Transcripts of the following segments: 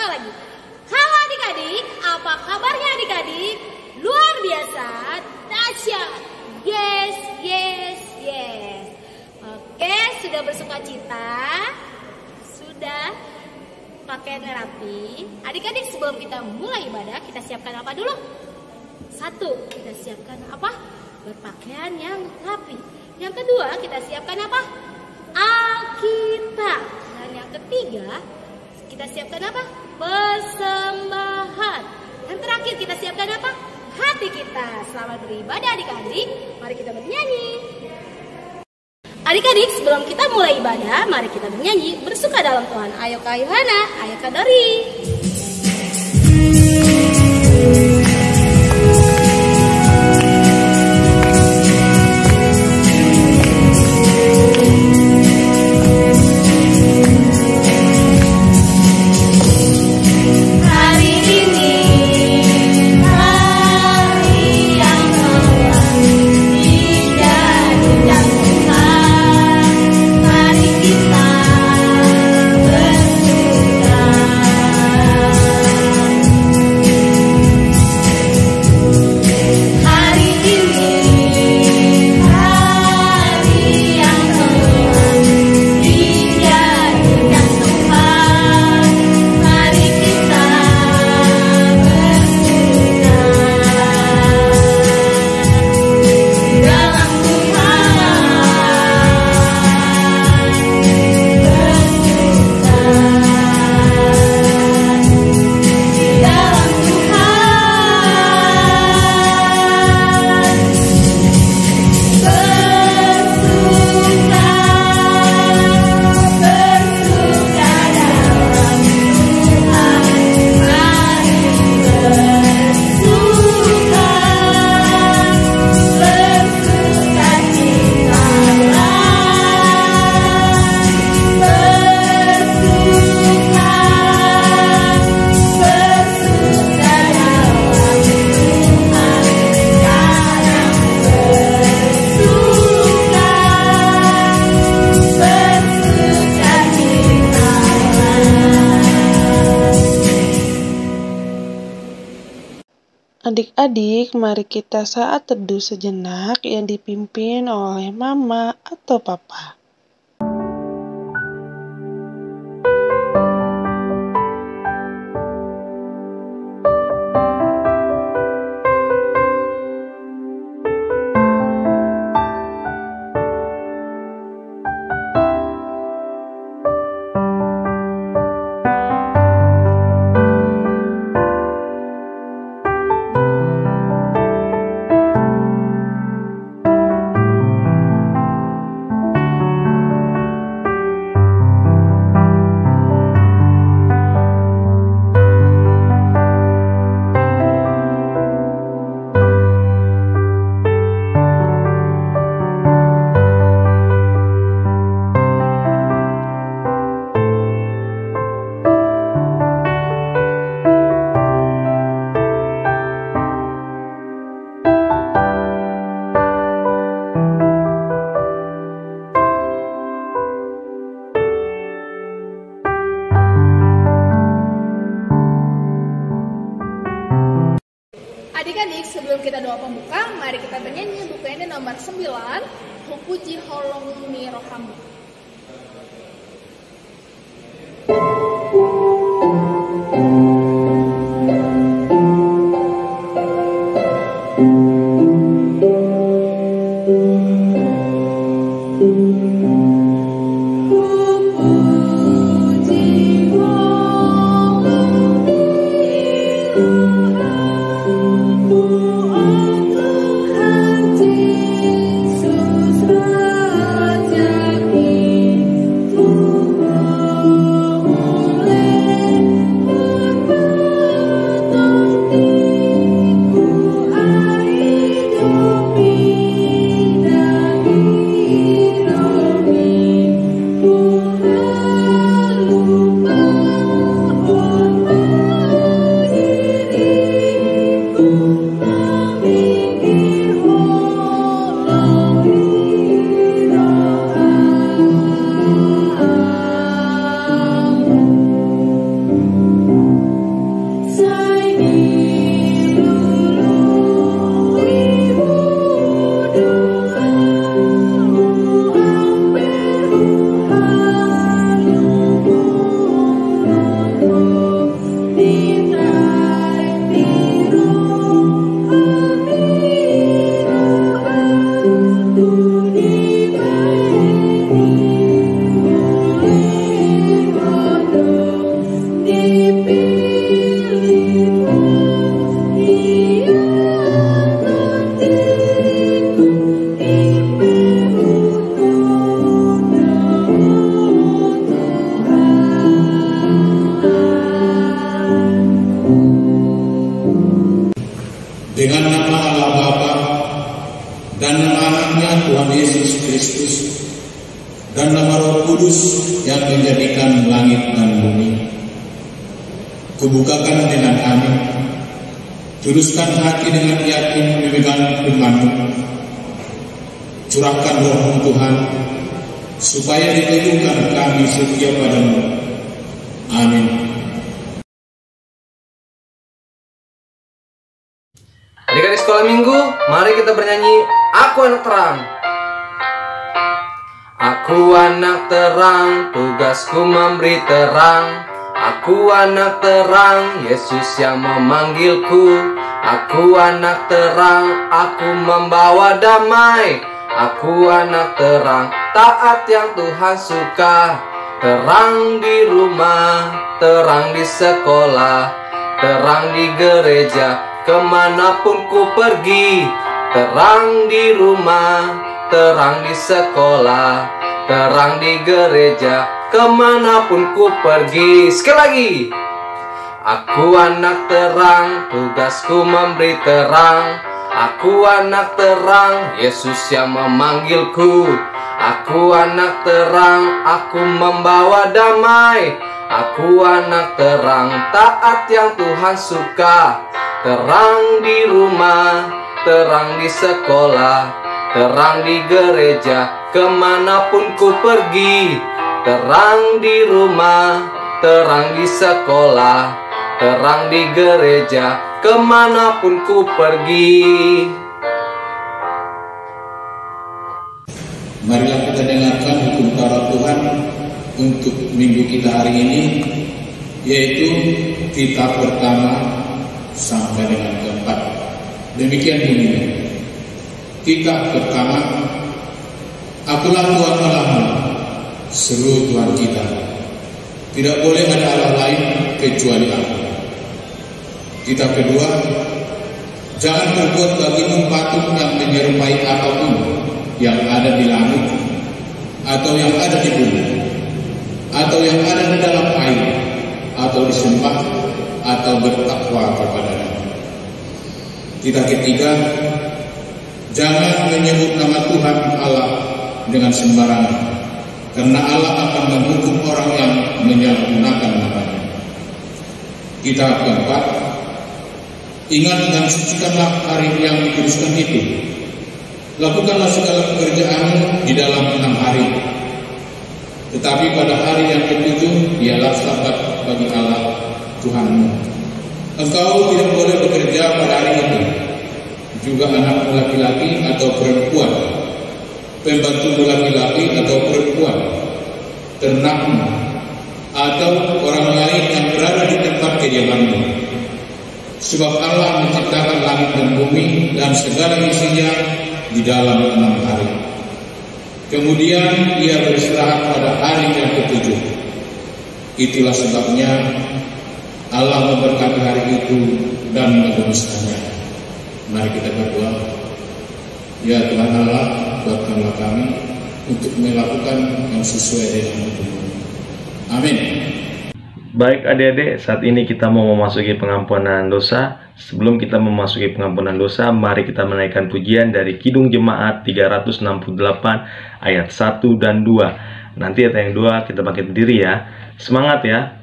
apa lagi? Halo adik-adik, apa kabarnya adik-adik? Luar biasa, dahsyat. Yes, yes, yes. Oke, sudah bersuka cita? Sudah pakaiannya rapi? Adik-adik, sebelum kita mulai ibadah, kita siapkan apa dulu? Satu, kita siapkan apa? Berpakaian yang rapi. Yang kedua, kita siapkan apa? Alkitab. Dan yang ketiga, kita siapkan apa? Persembahan. Yang terakhir, kita siapkan apa? Hati kita. Selamat beribadah adik-adik. Mari kita bernyanyi. Adik-adik, sebelum kita mulai ibadah, mari kita bernyanyi bersuka dalam Tuhan. Ayo Kak Yohana, ayo Kak Dori. Adik-adik, mari kita saat teduh sejenak yang dipimpin oleh Mama atau Papa. Adik-adik, sebelum kita doa pembuka, mari kita bernyanyi buku ini nomor 9, Hupuji Holong Mi Rohamu. Tuhan Yesus Raja kita. dan nama Roh Kudus yang menjadikan langit dan bumi. Kubukakan dengan amin, tuluskan hati dengan yakin memegang firman-Mu. Curahkan Roh-Mu Tuhan, supaya diteguhkan kami setia padamu. Amin. Adik-adik sekolah minggu, mari kita bernyanyi Aku Anak Terang. Aku anak terang, tugasku memberi terang. Aku anak terang, Yesus yang memanggilku. Aku anak terang, aku membawa damai. Aku anak terang, taat yang Tuhan suka. Terang di rumah, terang di sekolah, terang di gereja, kemanapun ku pergi. Terang di rumah, terang di sekolah, terang di gereja, kemanapun ku pergi. Sekali lagi. Aku anak terang, tugasku memberi terang. Aku anak terang, Yesus yang memanggilku. Aku anak terang, aku membawa damai. Aku anak terang, taat yang Tuhan suka. Terang di rumah, terang di sekolah, terang di gereja, kemanapun ku pergi. Terang di rumah, terang di sekolah, terang di gereja, kemanapun ku pergi. Marilah kita dengarkan hukum Taurat Tuhan untuk minggu kita hari ini, yaitu kitab pertama sampai dengan keempat. Demikian bunyinya. Kitab pertama, Akulah Tuhan Allahmu, seru Tuhan kita. Tidak boleh ada Allah lain kecuali Aku. Kitab kedua, jangan berbuat bagimu patung yang menyerupai apapun yang ada di langit, atau yang ada di bumi, atau yang ada di dalam air, atau disembah, atau bertakwa kepadanya. Kitab ketiga, jangan menyebut nama Tuhan Allah dengan sembarangan, karena Allah akan menghukum orang yang menyalahgunakan namanya. Kitab keempat, ingat dan sucikanlah hari yang dikuduskan itu. Lakukanlah segala pekerjaan di dalam 6 hari. Tetapi pada hari yang ke-7 ialah Sabat bagi Allah Tuhanmu. Engkau tidak boleh bekerja pada hari itu. Juga anak laki-laki atau perempuan, pembantu laki-laki atau perempuan, ternakmu, atau orang lain yang berada di tempat kediamanmu. Sebab Allah menciptakan langit dan bumi dan segala isinya di dalam 6 hari. Kemudian Ia beristirahat pada hari yang ke-7. Itulah sebabnya Allah memberkati hari itu dan menguduskannya. Mari kita berdoa. Ya Tuhan Allah, kuatkanlah kami untuk melakukan yang sesuai dengan hukum-Mu. Amin. Baik adik-adik, saat ini kita mau memasuki pengampunan dosa. Sebelum kita memasuki pengampunan dosa, mari kita menaikkan pujian dari Kidung Jemaat 368 ayat 1 dan 2. Nanti ayat yang 2 kita bangkit berdiri ya. Semangat ya.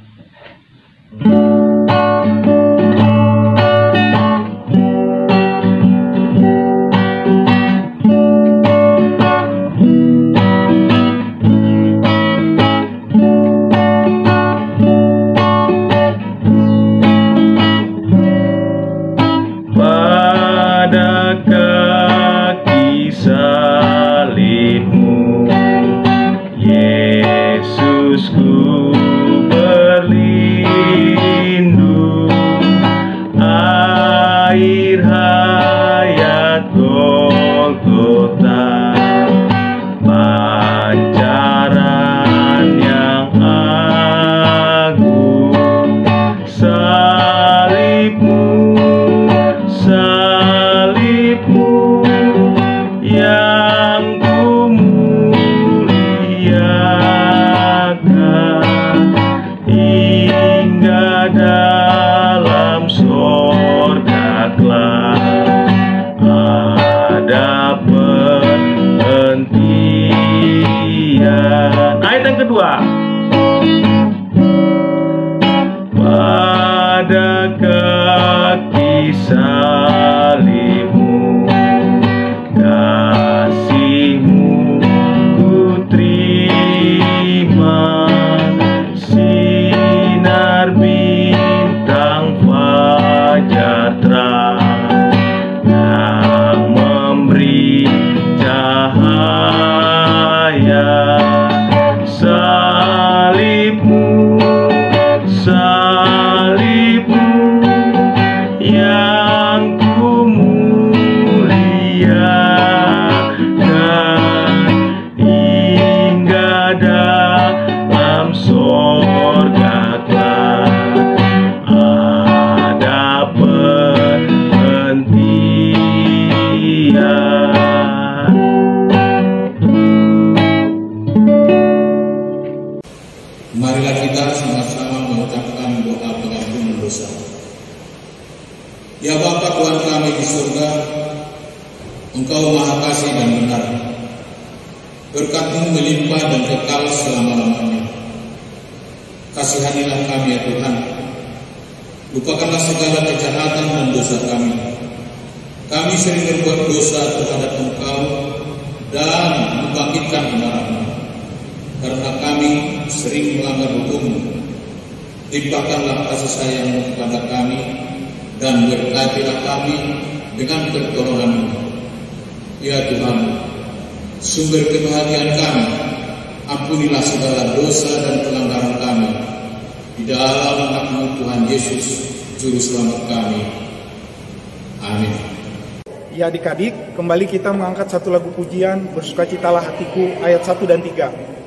yang ku muliakan. kedua. Pada kaki salibmu, kasih-Mu ku terima, sinar bintang fajar terang yang memberi cahaya. Salib-Mu yang ku muliakan, hingga dalam sorga kelak ada perhentian. Marilah kita sama-sama mengucapkan doa pengampunan dosa. Ya Bapa Tuhan kami di surga, Engkau Maha Kasih dan benar. Berkat-Mu melimpah dan kekal selama-lamanya. Kasihanilah kami ya Tuhan. Lupakanlah segala kejahatan dan dosa kami. Kami sering berbuat dosa terhadap Engkau dan membangkitkan amarah-Mu. Karena kami sering melanggar hukum-Mu, limpahkanlah kasih sayang-Mu kepada kami dan berkatilah kami dengan pertolongan-Mu. Ya Tuhan, sumber kebahagiaan kami, ampunilah segala dosa dan pelanggaran kami. Di dalam nama Tuhan Yesus, Juru Selamat kami. Amin. Ya adik-adik, kembali kita mengangkat satu lagu pujian, Bersukacitalah Hatiku, ayat 1 dan 3.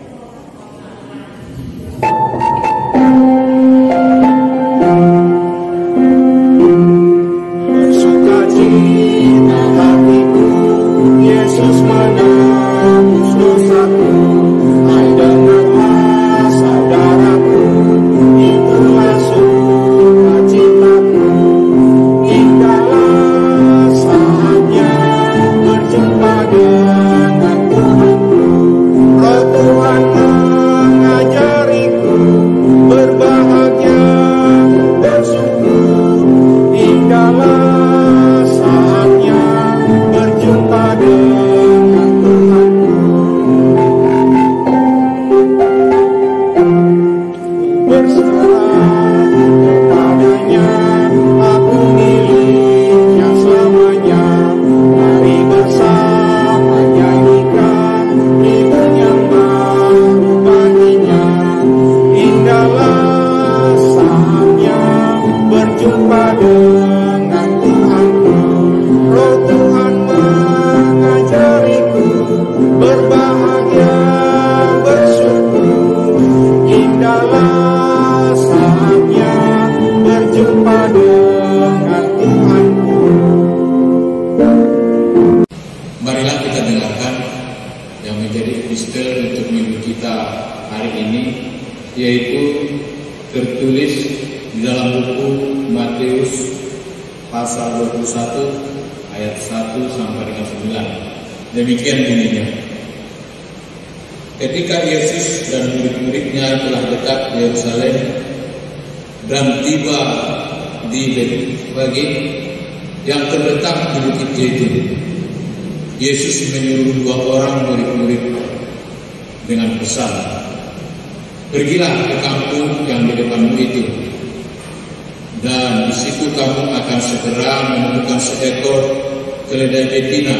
Yaitu tertulis di dalam buku Matius pasal 21 ayat 1 sampai dengan 9. Demikian bunyinya. Ketika Yesus dan murid-muridnya telah dekat Yerusalem dan tiba di Betfage yang terletak di Bukit Zaitun, Yesus menyuruh 2 orang murid-murid dengan pesan, "Pergilah ke kampung yang di depanmu itu, dan di situ kamu akan segera menemukan seekor keledai betina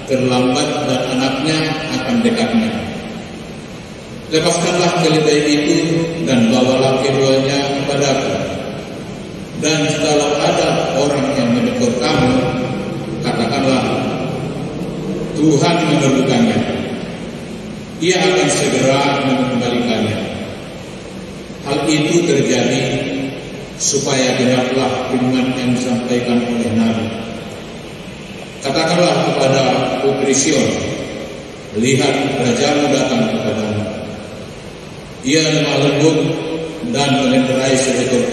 terlambat dan anaknya akan dekatnya. Lepaskanlah keledai itu dan bawalah keduanya kepadaku. Dan jikalau ada orang yang menegur kamu, katakanlah, Tuhan memerlukannya. Ia akan segera mengembalikannya." Hal itu terjadi supaya genaplah firman yang disampaikan oleh Nabi. "Katakanlah kepada putri Sion, lihat rajamu datang kepadamu. Ia lemah lembut dan melenderai seekor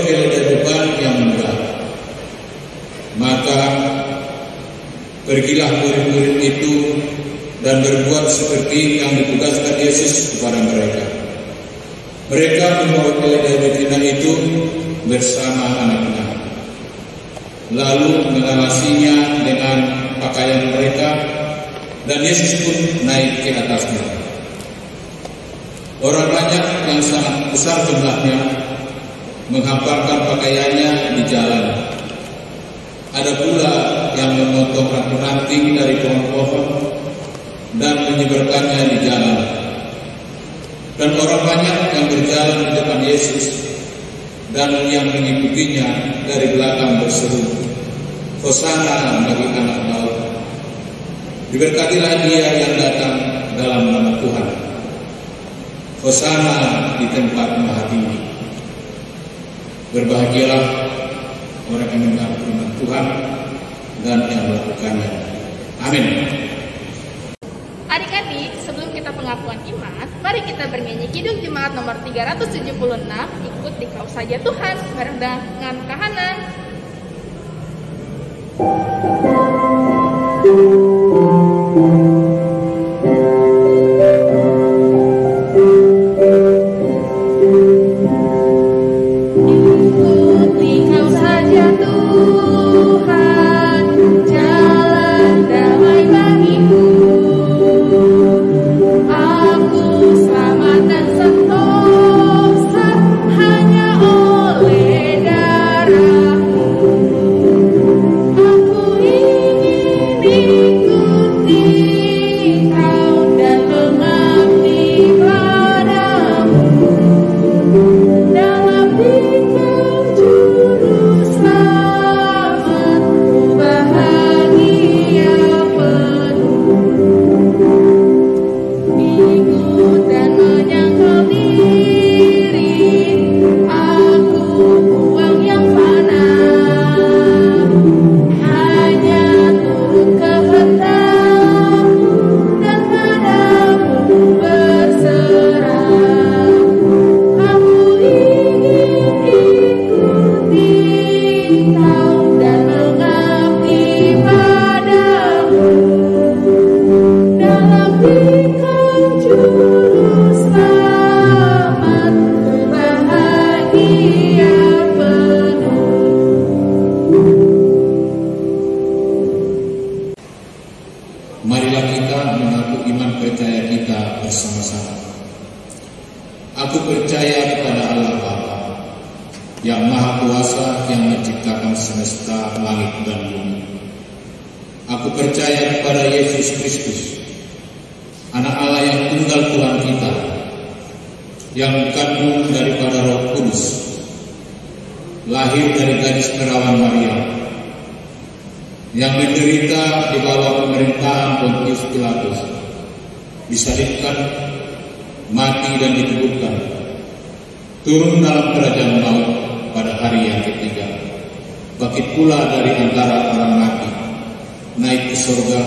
keledai beban yang berat." Maka pergilah murid-murid itu dan berbuat seperti yang ditugaskan Yesus kepada mereka. Mereka membawa keledai betina itu bersama anaknya, lalu mengalasinya dengan pakaian mereka, dan Yesus pun naik ke atasnya. Orang banyak yang sangat besar jumlahnya menghamparkan pakaiannya di jalan. Ada pula yang memotong ranting-ranting dari pohon-pohon dan menyebarkannya di jalan. Dan orang banyak yang berjalan di depan Yesus dan yang mengikutinya dari belakang berseru, "Hosana bagi anak Daud. Diberkatilah dia yang datang dalam nama Tuhan. Hosana di tempat maha tinggi." Berbahagialah orang yang mendengar firman Tuhan dan yang melakukannya. Amin. Adik-adik, sebelum kita pengakuan iman, mari kita bernyanyi Kidung Jemaat nomor 376, Ikut di Kau Saja Tuhan, bareng dengan Kahanan. Marilah kita mengaku iman percaya kita bersama-sama. Aku percaya kepada Allah Bapa, yang Maha Kuasa, yang menciptakan semesta langit dan bumi. Aku percaya kepada Yesus Kristus, Anak Allah yang tunggal Tuhan kita, yang dikandung daripada Roh Kudus, lahir dari gadis perawan Maria, yang menderita di bawah pemerintahan Pontius Pilatus, disalibkan, mati dan dikuburkan, turun dalam kerajaan maut pada hari yang ketiga, bangkit pula dari antara orang mati, naik ke surga,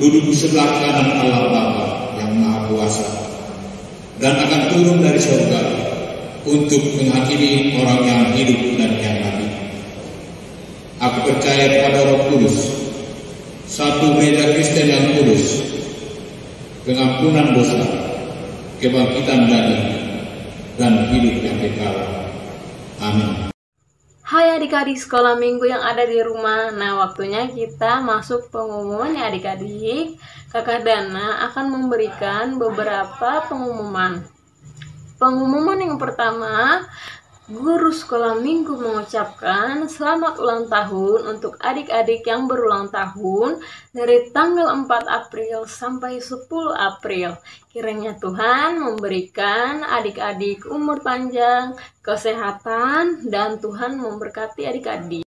duduk di sebelah kanan Allah Bapa yang Maha Kuasa, dan akan turun dari surga untuk menghakimi orang yang hidup dan yang mati. Aku percaya kepada Roh Kudus, satu gereja Kristen yang kudus, pengampunan dosa, kebangkitan daging, dan hidup yang kekal. Amin. Hai adik-adik sekolah minggu yang ada di rumah. Nah, waktunya kita masuk pengumuman ya adik-adik. Kakak Dana akan memberikan beberapa pengumuman. Pengumuman yang pertama, guru sekolah minggu mengucapkan selamat ulang tahun untuk adik-adik yang berulang tahun dari tanggal 4 April sampai 10 April. Kiranya Tuhan memberikan adik-adik umur panjang, kesehatan, dan Tuhan memberkati adik-adik.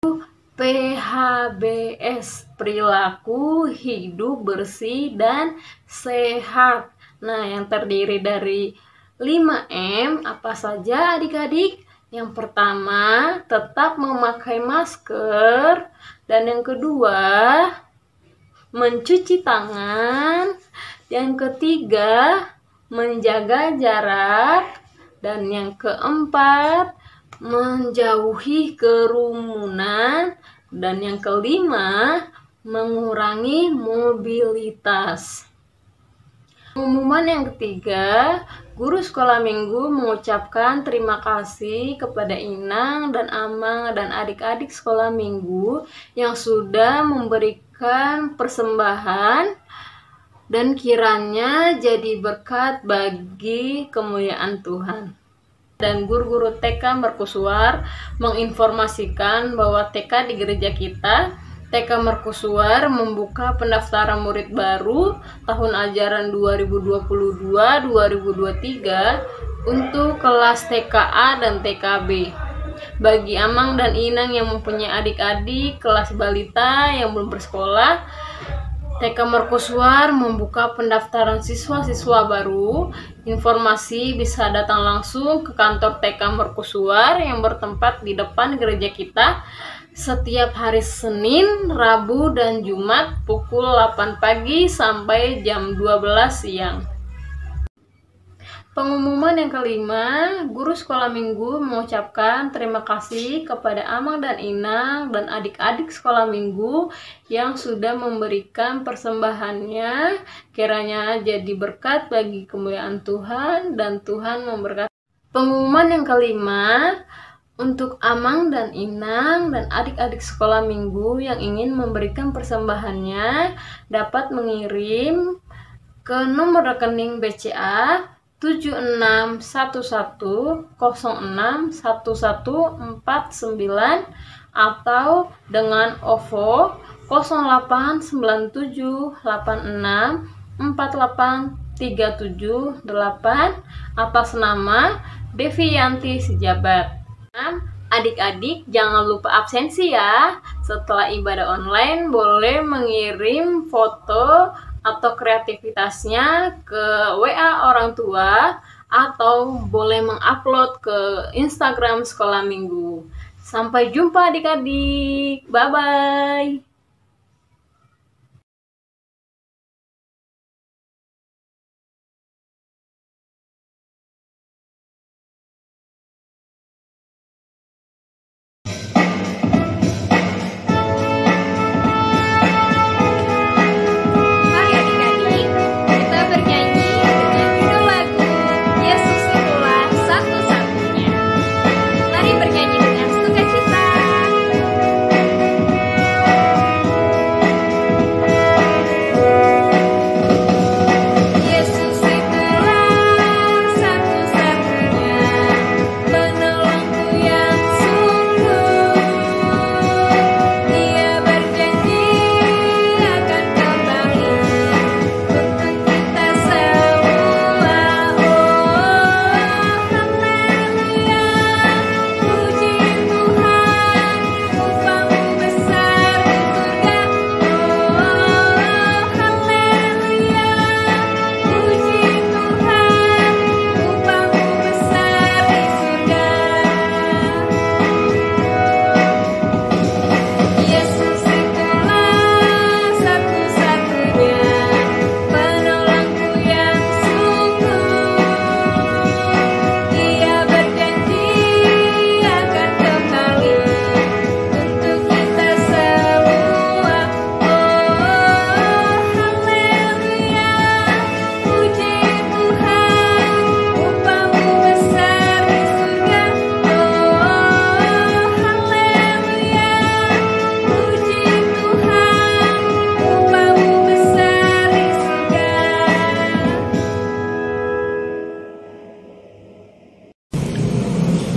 PHBS, perilaku hidup bersih dan sehat. Nah, yang terdiri dari 5M apa saja adik-adik? Yang pertama, tetap memakai masker. Dan yang kedua, mencuci tangan. Yang ketiga, menjaga jarak. Dan yang keempat, menjauhi kerumunan. Dan yang kelima, mengurangi mobilitas. Pengumuman yang ketiga, guru sekolah minggu mengucapkan terima kasih kepada Inang dan Amang dan adik-adik sekolah minggu yang sudah memberikan persembahan dan kiranya jadi berkat bagi kemuliaan Tuhan. Dan guru-guru TK Mercusuar menginformasikan bahwa TK di gereja kita, TK Mercusuar membuka pendaftaran murid baru tahun ajaran 2022-2023 untuk kelas TKA dan TKB. Bagi Amang dan Inang yang mempunyai adik-adik kelas balita yang belum bersekolah, TK Mercusuar membuka pendaftaran siswa-siswa baru. Informasi bisa datang langsung ke kantor TK Mercusuar yang bertempat di depan gereja kita setiap hari Senin, Rabu, dan Jumat pukul 8 pagi sampai jam 12 siang. Pengumuman yang kelima, guru sekolah minggu mengucapkan terima kasih kepada Amang dan Inang dan adik-adik sekolah minggu yang sudah memberikan persembahannya, kiranya jadi berkat bagi kemuliaan Tuhan dan Tuhan memberkati. Pengumuman yang kelima, untuk Amang dan Inang dan adik-adik sekolah minggu yang ingin memberikan persembahannya dapat mengirim ke nomor rekening BCA 7611061149 atau dengan OVO 089786483788 atas nama Deviyanti Sejabat. Adik-adik jangan lupa absensi ya. Setelah ibadah online boleh mengirim foto atau kreativitasnya ke WA orang tua atau boleh mengupload ke Instagram sekolah minggu. Sampai jumpa adik-adik. Bye-bye.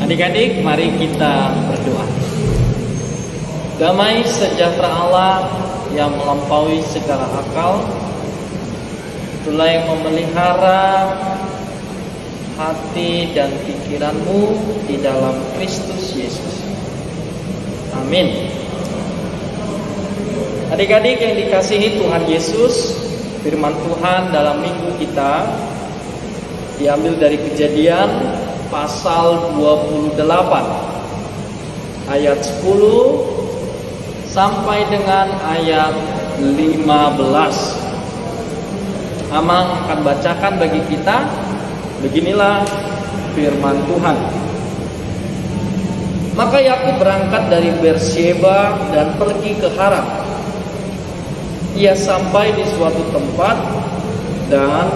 Adik-adik, mari kita berdoa. Damai sejahtera Allah yang melampaui segala akal, itulah yang memelihara hati dan pikiranmu di dalam Kristus Yesus. Amin. Adik-adik yang dikasihi Tuhan Yesus, firman Tuhan dalam minggu kita diambil dari Kejadian pasal 28 ayat 10 sampai dengan ayat 15. Amang akan bacakan bagi kita. Beginilah firman Tuhan. Maka Yakub berangkat dari Beersheba dan pergi ke Haran. Ia sampai di suatu tempat dan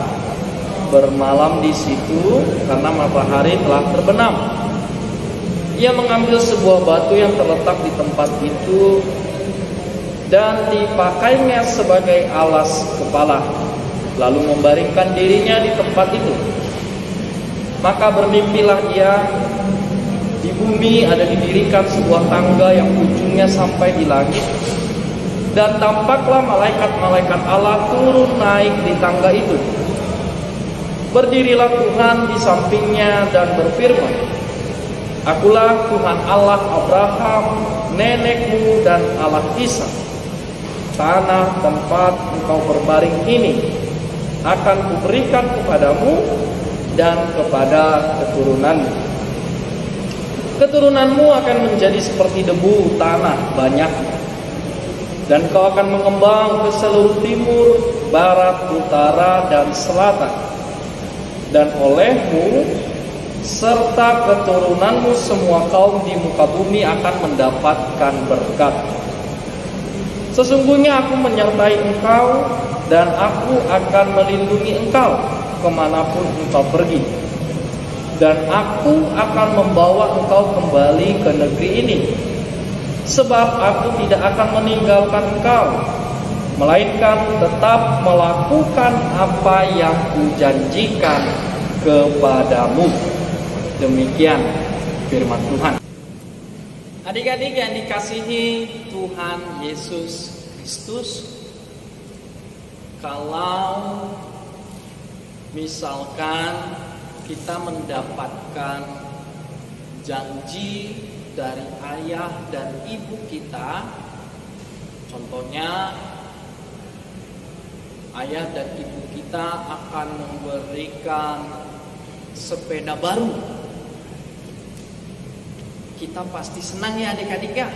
bermalam di situ karena matahari telah terbenam. Ia mengambil sebuah batu yang terletak di tempat itu dan dipakainya sebagai alas kepala, lalu membaringkan dirinya di tempat itu. Maka bermimpilah ia, di bumi ada didirikan sebuah tangga yang ujungnya sampai di langit, dan tampaklah malaikat-malaikat Allah turun naik di tangga itu. Berdirilah Tuhan di sampingnya dan berfirman, "Akulah Tuhan Allah Abraham, nenekmu, dan Allah Ishak. Tanah tempat engkau berbaring ini akan kuberikan kepadamu dan kepada keturunanmu. Keturunanmu akan menjadi seperti debu tanah banyak, dan kau akan mengembang ke seluruh timur, barat, utara, dan selatan. Dan olehmu serta keturunanmu semua kaum di muka bumi akan mendapatkan berkat. Sesungguhnya aku menyertai engkau, dan aku akan melindungi engkau kemanapun engkau pergi. Dan aku akan membawa engkau kembali ke negeri ini. Sebab aku tidak akan meninggalkan engkau, melainkan tetap melakukan apa yang kujanjikan kepadamu." Demikian firman Tuhan. Adik-adik yang dikasihi Tuhan Yesus Kristus, kalau misalkan kita mendapatkan janji dari ayah dan ibu kita, contohnya ayah dan ibu kita akan memberikan sepeda baru, kita pasti senang ya adik-adik ya.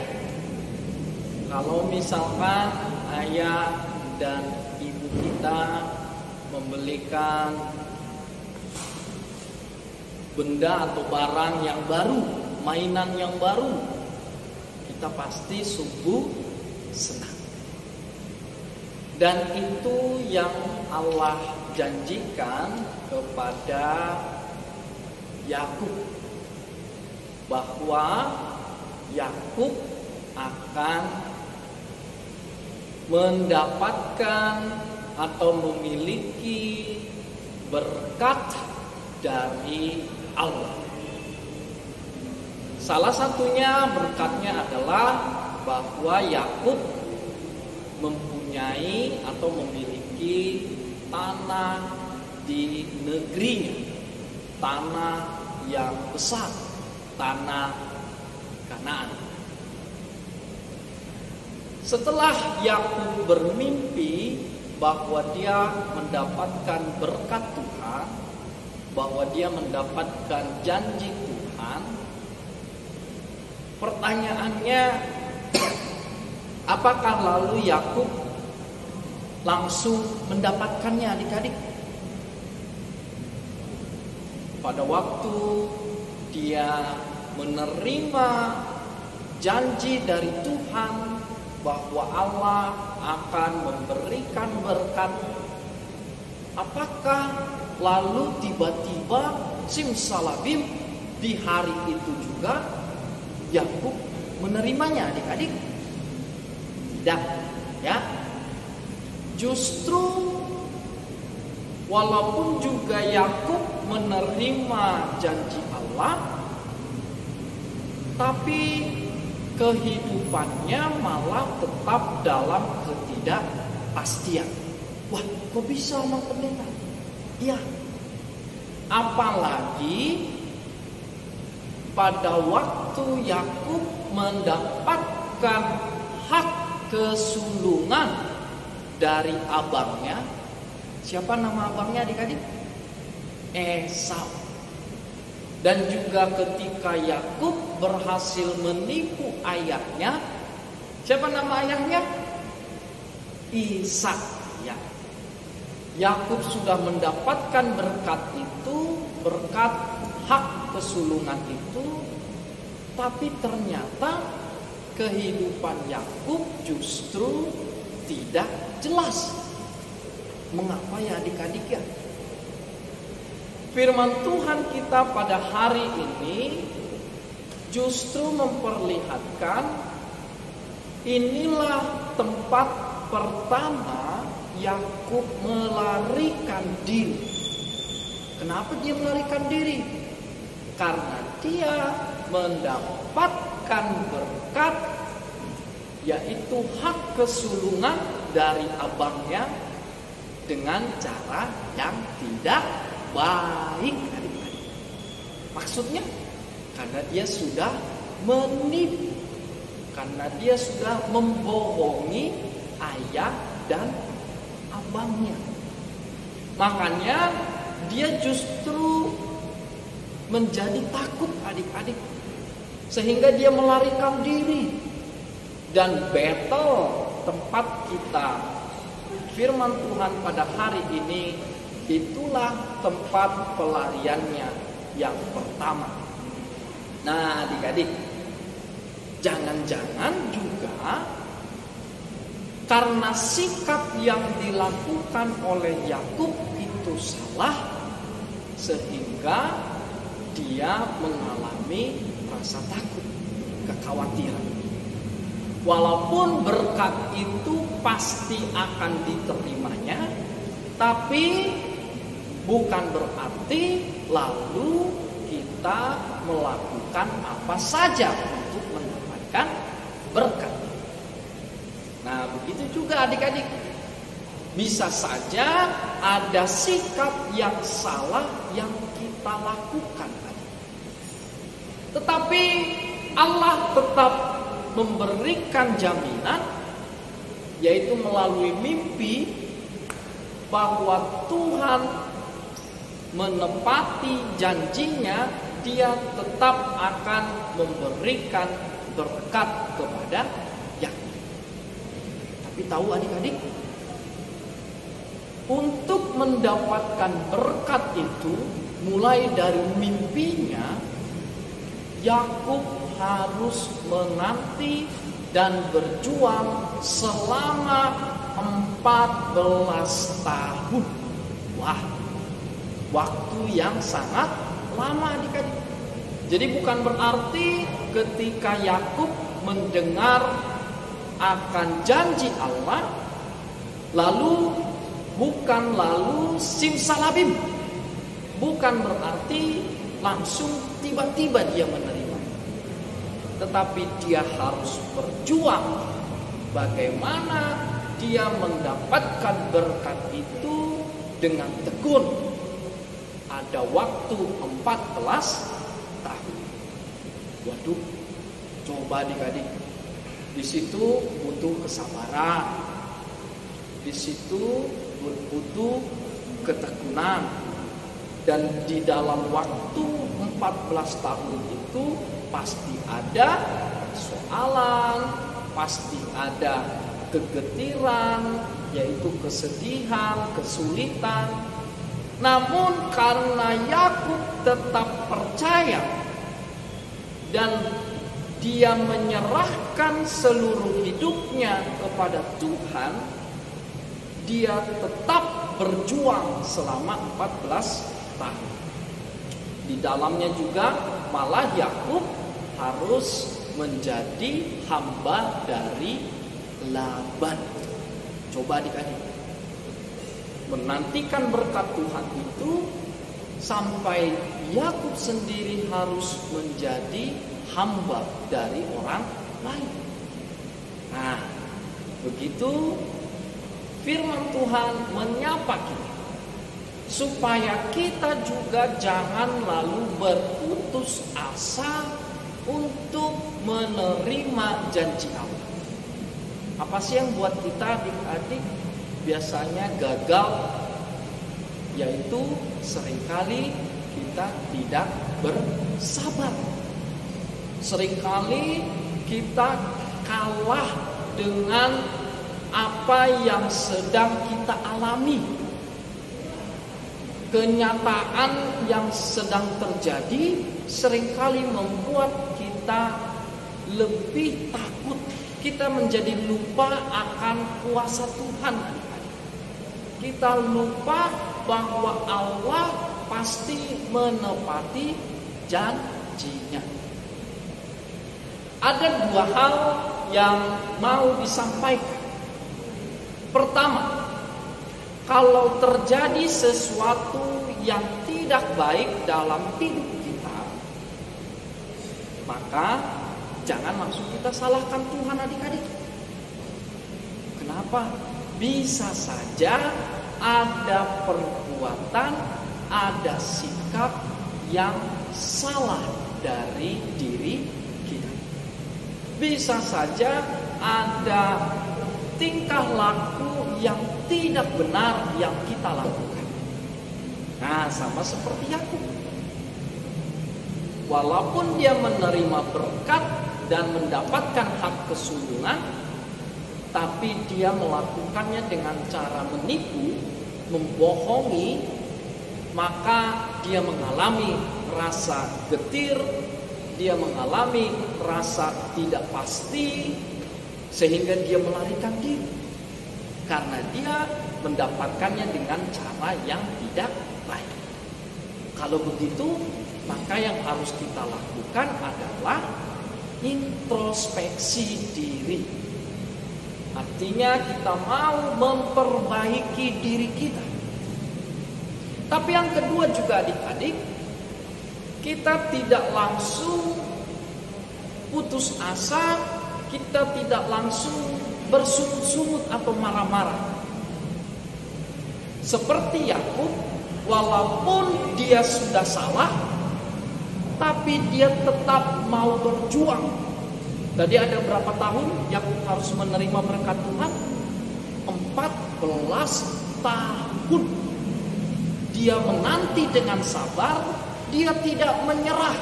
Kalau misalkan ayah dan ibu kita membelikan benda atau barang yang baru, mainan yang baru, kita pasti sungguh senang. Dan itu yang Allah janjikan kepada Yakub, bahwa Yakub akan mendapatkan atau memiliki berkat dari Allah. Salah satunya berkatnya adalah bahwa Yakub mempunyai atau memiliki tanah di negerinya, tanah yang besar, tanah Kanaan. Setelah Yakub bermimpi bahwa dia mendapatkan berkat Tuhan, bahwa dia mendapatkan janji Tuhan, pertanyaannya, apakah lalu Yakub langsung mendapatkannya adik-adik? Pada waktu dia menerima janji dari Tuhan bahwa Allah akan memberikan berkat, apakah lalu tiba-tiba simsalabim di hari itu juga Yakub menerimanya adik-adik? Tidak, ya. Justru walaupun juga Yakub menerima janji Allah, tapi kehidupannya malah tetap dalam ketidakpastian. Wah, kok bisa Mang Pendeta? Ya, apalagi pada waktu Yakub mendapatkan hak kesulungan dari abangnya. Siapa nama abangnya adik-adik? Esau. Dan juga ketika Yakub berhasil menipu ayahnya, siapa nama ayahnya? Ishak. Ya. Yakub sudah mendapatkan berkat itu, berkat hak kesulungan itu, tapi ternyata kehidupan Yakub justru tidak jelas. Mengapa ya adik-adik ya? firman Tuhan kita pada hari ini justru memperlihatkan inilah tempat pertama Yakub melarikan diri. Kenapa dia melarikan diri? Karena dia mendapatkan berkat, yaitu hak kesulungan dari abangnya dengan cara yang tidak baik. Maksudnya karena dia sudah menipu, karena dia sudah membohongi ayah dan abangnya. Makanya dia justru menjadi takut adik-adik, sehingga dia melarikan diri. Dan battle tempat kita firman Tuhan pada hari ini, itulah tempat pelariannya yang pertama. Nah adik-adik, jangan-jangan juga karena sikap yang dilakukan oleh Yakub itu salah, sehingga dia mengalami rasa takut, kekhawatiran. Walaupun berkat itu pasti akan diterimanya, tapi bukan berarti lalu kita melakukan apa saja untuk mendapatkan berkat. Nah, begitu juga adik-adik. Bisa saja ada sikap yang salah yang kita lakukan. Tetapi Allah tetap memberikan jaminan, yaitu melalui mimpi, bahwa Tuhan menepati janjinya. Dia tetap akan memberikan berkat kepada Yakub. Tapi tahu adik-adik, untuk mendapatkan berkat itu, mulai dari mimpinya, Yakub harus menanti dan berjuang selama 14 tahun. Wah, waktu yang sangat lama adik-adik. Jadi bukan berarti ketika Yakub mendengar akan janji Allah, lalu simsalabim, bukan berarti langsung tiba-tiba dia menerima. Tetapi dia harus berjuang bagaimana dia mendapatkan berkat itu dengan tekun. Ada waktu 14 tahun. Waduh, coba adik-adik, di situ butuh kesabaran, di situ butuh ketekunan, dan di dalam waktu 14 tahun itu pasti ada persoalan, pasti ada kegetiran, yaitu kesedihan, kesulitan. Namun karena Yakub tetap percaya dan dia menyerahkan seluruh hidupnya kepada Tuhan, dia tetap berjuang selama 14 tahun. Di dalamnya juga malah Yakub harus menjadi hamba dari Laban. Coba adik-adik, menantikan berkat Tuhan itu sampai Yakub sendiri harus menjadi hamba dari orang lain. Nah, begitu firman Tuhan menyapa kita, supaya kita juga jangan lalu berputus asa untuk menerima janji Allah. Apa sih yang buat kita adik-adik biasanya gagal? Yaitu seringkali kita tidak bersabar. Seringkali kita kalah dengan apa yang sedang kita alami. Kenyataan yang sedang terjadi seringkali membuat kita lebih takut. Kita menjadi lupa akan kuasa Tuhan. Kita lupa bahwa Allah pasti menepati janjinya. Ada dua hal yang mau disampaikan. Pertama, kalau terjadi sesuatu yang tidak baik dalam hidup kita, maka jangan langsung kita salahkan Tuhan, adik-adik. Kenapa? Bisa saja ada perbuatan, ada sikap yang salah dari diri kita. Bisa saja ada tingkah laku yang tidak benar yang kita lakukan. Nah, sama seperti Yakub. Walaupun dia menerima berkat dan mendapatkan hak kesulungan, tapi dia melakukannya dengan cara menipu, membohongi, maka dia mengalami rasa getir, dia mengalami rasa tidak pasti, sehingga dia melarikan diri. Karena dia mendapatkannya dengan cara yang tidak baik. Kalau begitu, maka yang harus kita lakukan adalah introspeksi diri. Artinya kita mau memperbaiki diri kita. Tapi yang kedua juga adik-adik, kita tidak langsung putus asa, kita tidak langsung bersungut-sungut atau marah-marah. Seperti Yakub, walaupun dia sudah salah, tapi dia tetap mau berjuang. Tadi ada berapa tahun Yakub harus menerima berkat Tuhan? 14 tahun. Dia menanti dengan sabar, dia tidak menyerah.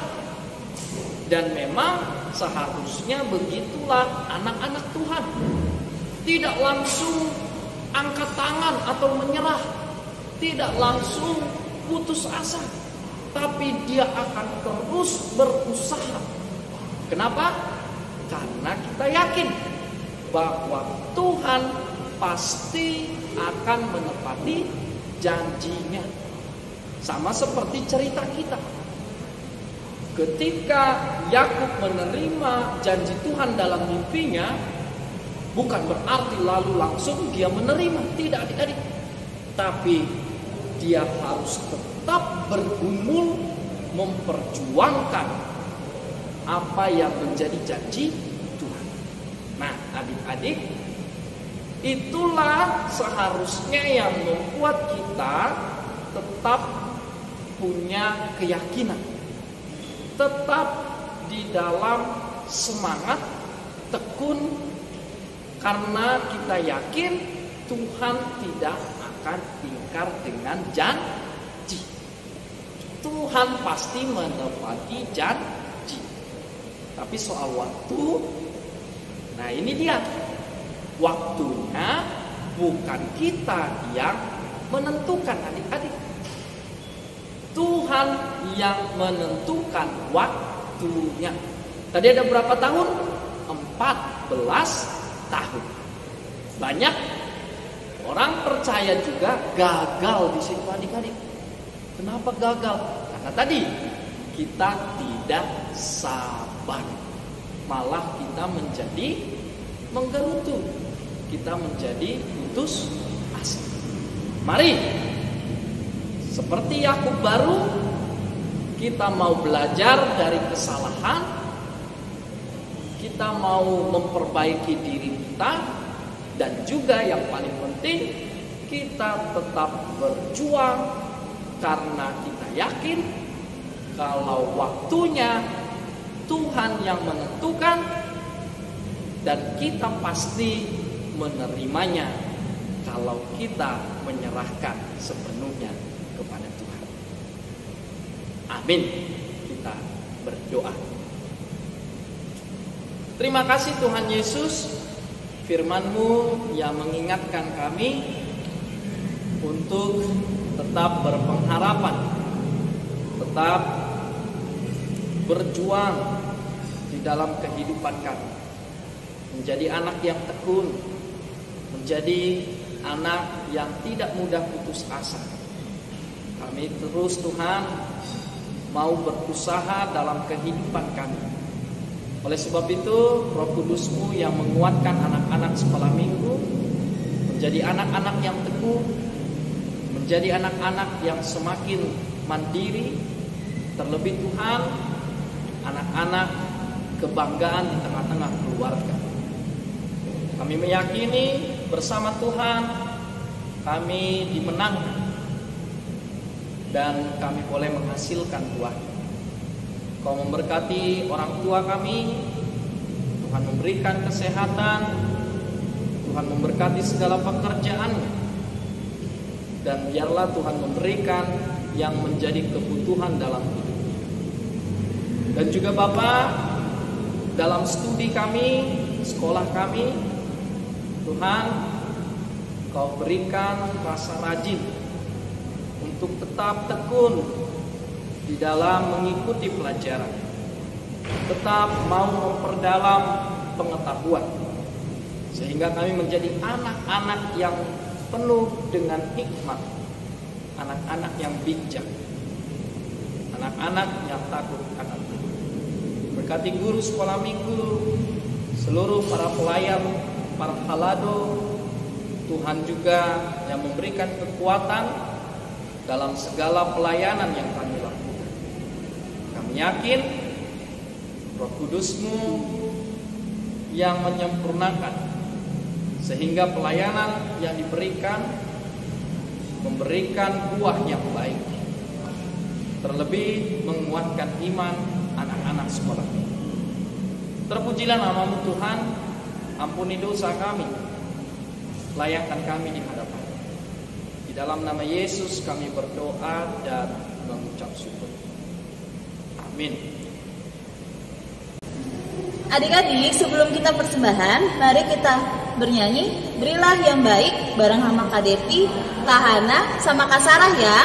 Dan memang seharusnya begitulah anak-anak Tuhan. Tidak langsung angkat tangan atau menyerah, tidak langsung putus asa, tapi dia akan terus berusaha. Kenapa? Karena kita yakin bahwa Tuhan pasti akan menepati janjinya. Sama seperti cerita kita. Ketika Yakub menerima janji Tuhan dalam mimpinya, bukan berarti lalu langsung dia menerima, tidak adik-adik. Tapi dia harus tetap bergumul memperjuangkan apa yang menjadi janji Tuhan. Nah, adik-adik, itulah seharusnya yang membuat kita tetap punya keyakinan, tetap di dalam semangat tekun, karena kita yakin Tuhan tidak akan ingkar dengan janji. Tuhan pasti menepati janji. Tapi soal waktu, nah ini dia. Waktunya bukan kita yang menentukan, adik-adik. Tuhan yang menentukan waktunya. Tadi ada berapa tahun? 14 tahun. Banyak orang percaya juga gagal di situ, adik-adik. Kenapa gagal? Karena tadi kita tidak sabar. Malah kita menjadi menggerutu. Kita menjadi putus asa. Mari, seperti Yakub baru, kita mau belajar dari kesalahan, kita mau memperbaiki diri kita, dan juga yang paling penting, kita tetap berjuang karena kita yakin kalau waktunya Tuhan yang menentukan, dan kita pasti menerimanya kalau kita menyerahkan sepenuhnya kepada Tuhan. Amin. Kita berdoa. Terima kasih Tuhan Yesus, firman-Mu yang mengingatkan kami untuk tetap berpengharapan, tetap berjuang di dalam kehidupan kami, menjadi anak yang tekun, menjadi anak yang tidak mudah putus asa. Kami Kami terus Tuhan mau berusaha dalam kehidupan kami. Oleh sebab itu, Roh Kudus-Mu yang menguatkan anak-anak sekolah minggu menjadi anak-anak yang teguh, menjadi anak-anak yang semakin mandiri, terlebih Tuhan, anak-anak kebanggaan di tengah-tengah keluarga. Kami meyakini bersama Tuhan kami dimenangkan dan kami boleh menghasilkan buah. Kau memberkati orang tua kami, Tuhan memberikan kesehatan, Tuhan memberkati segala pekerjaannya, dan biarlah Tuhan memberikan yang menjadi kebutuhan dalam hidup. Dan juga Bapa, dalam studi kami, sekolah kami, Tuhan, Kau berikan rasa rajin untuk tetap tekun di dalam mengikuti pelajaran, tetap mau memperdalam pengetahuan, sehingga kami menjadi anak-anak yang penuh dengan hikmat, anak-anak yang bijak, anak-anak yang takut akan Tuhan. Berkati guru sekolah minggu, seluruh para pelayan, para halado, Tuhan juga yang memberikan kekuatan dalam segala pelayanan yang kami lakukan. Kami yakin Roh Kudus-Mu yang menyempurnakan, sehingga pelayanan yang diberikan memberikan buah yang baik, terlebih menguatkan iman anak-anak sekolah. Terpujilah nama-Mu Tuhan, ampuni dosa kami, layakkan kami di hadapan. Di dalam nama Yesus kami berdoa dan mengucap syukur. Amin. Adik-adik, sebelum kita persembahan, mari kita bernyanyi Berilah Yang Baik bareng sama Kak Devi, Kak Hana, sama Kak Sarah ya.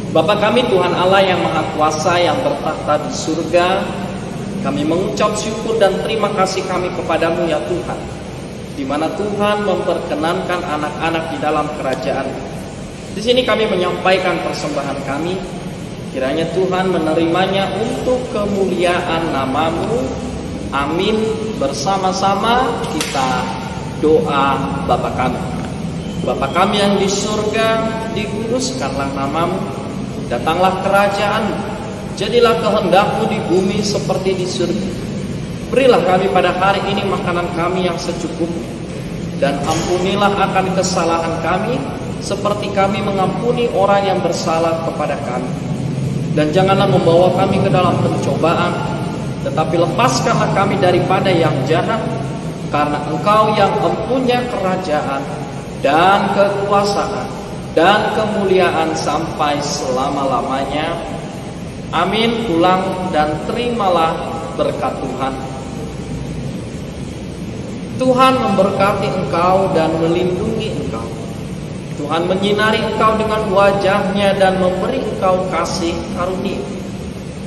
Bapa kami Tuhan Allah yang Maha Kuasa yang bertakhta di surga, kami mengucap syukur dan terima kasih kami kepadamu ya Tuhan, di mana Tuhan memperkenankan anak-anak di dalam kerajaan. Di sini kami menyampaikan persembahan kami, kiranya Tuhan menerimanya untuk kemuliaan nama-Mu. Amin. Bersama-sama kita doa Bapa kami. Bapa kami yang di surga, dikuduskanlah nama-Mu. Datanglah kerajaan, jadilah kehendak-Mu di bumi seperti di surga. Berilah kami pada hari ini makanan kami yang secukupnya, dan ampunilah akan kesalahan kami, seperti kami mengampuni orang yang bersalah kepada kami. Dan janganlah membawa kami ke dalam pencobaan, tetapi lepaskanlah kami daripada yang jahat, karena Engkau yang mempunyai kerajaan dan kekuasaan dan kemuliaan sampai selama-lamanya. Amin. Pulang dan terimalah berkat Tuhan. Tuhan memberkati engkau dan melindungi engkau. Tuhan menyinari engkau dengan wajah-Nya dan memberi engkau kasih karunia.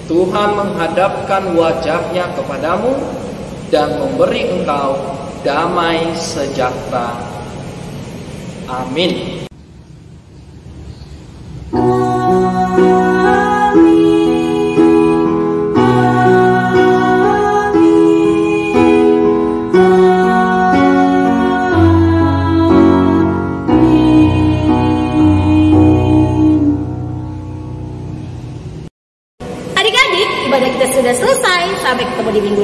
Tuhan menghadapkan wajah-Nya kepadamu dan memberi engkau damai sejahtera. Amin. Amin.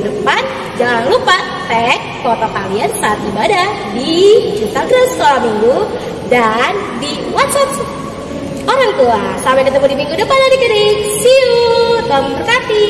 depan, jangan lupa tag foto kalian saat ibadah di Instagram Sekolah Minggu dan di WhatsApp orang tua. Sampai ketemu di minggu depan adik-adik. See you. Tuhan memberkati.